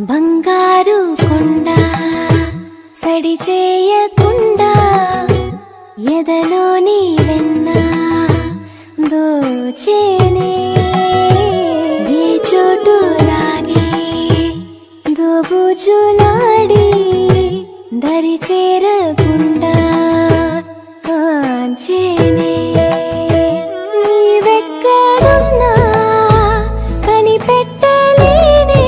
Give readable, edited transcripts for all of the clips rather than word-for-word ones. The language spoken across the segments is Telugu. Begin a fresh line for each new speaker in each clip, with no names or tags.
బంగారు కొండ సడి చేయకుండా ఎదలోని వెన్న దోచేనే ఏ చోటు లాగే దోబుచులాడి దరి చేరకుండా కాంచేనే నీవెక్కడున్నా కనిపెట్టలేనే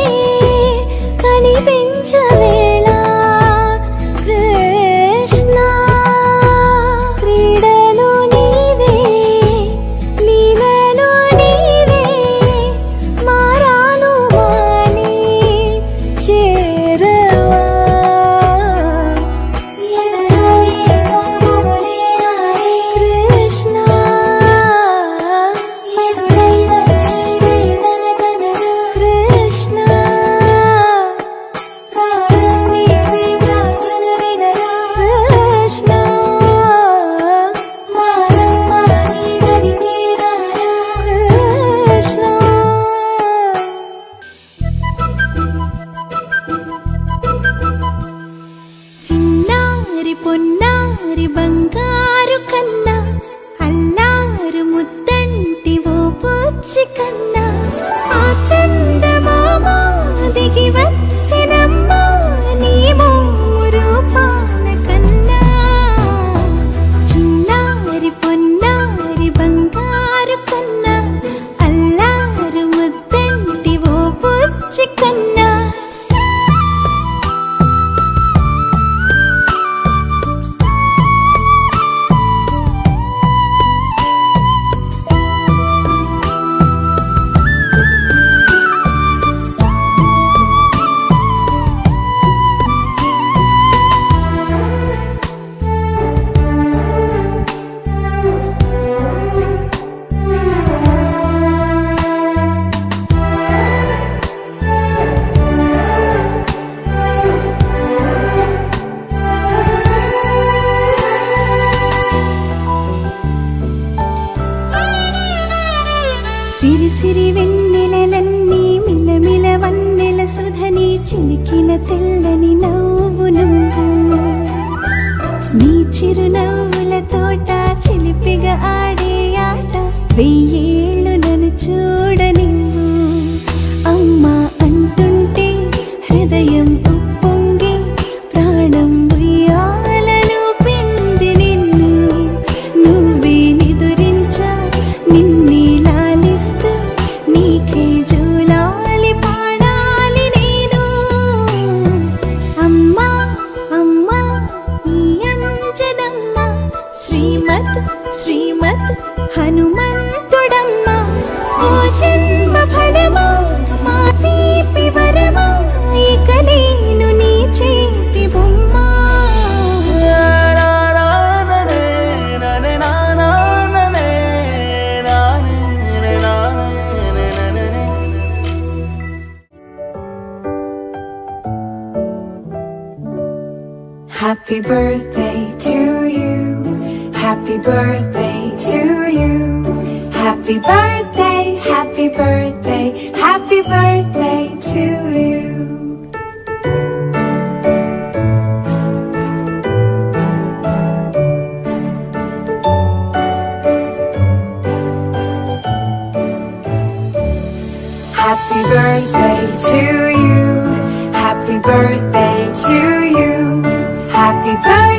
కనిపించవేళ కృష్ణ క్రీడలు నీవే లీలలు నీవే మారాను వాణి చేరవా కృష్ణ కృష్ణ కృష్ణ
చిన్నారి పొన్నారి బంగారు కన్నా అల్లారు ముద్దంటి ఓ పూచి కన్నా ఆ చందమామ దిగి వచ్చినమ్మా నీ మోము రూపాన కన్నా చిన్నారి పొన్నారి బంగారు కన్నా అల్లారు ముద్దంటి ఓ పూచి కన్నా సిరి సిరి వెన్నెలలన్నీ మిలమిల వన్నెల సుధని చిలికిన తెల్లని నవ్వు నువ్వు నీ చిరునవ్వుల తోట చిలిపిగా ఆడే ఆట వెయ్యేళ్ళు నన్ను చూడనివ్వు అమ్మా అంటుంటే హృదయం ఉప్పొంగి ప్రాణం ఉయ్యాలలో పిండి నిన్ను నువ్వే నిదురించా నిన్నే లాలిస్తూ నీకే జూలాలి పాడాలి నేను అమ్మా అమ్మా ఈ అంజనమ్మ శ్రీమత్ శ్రీమత్ హనుమంతుడమ్మ ఓ జన్మ ఫలమా మా తీపి వరమా ఇక నేను నీ చేతి బొమ్మ
Happy birthday to you. Happy birthday to you. Happy birthday, happy birthday, happy birthday to you. Happy birthday to you. Happy birthday to you. Happy birthday.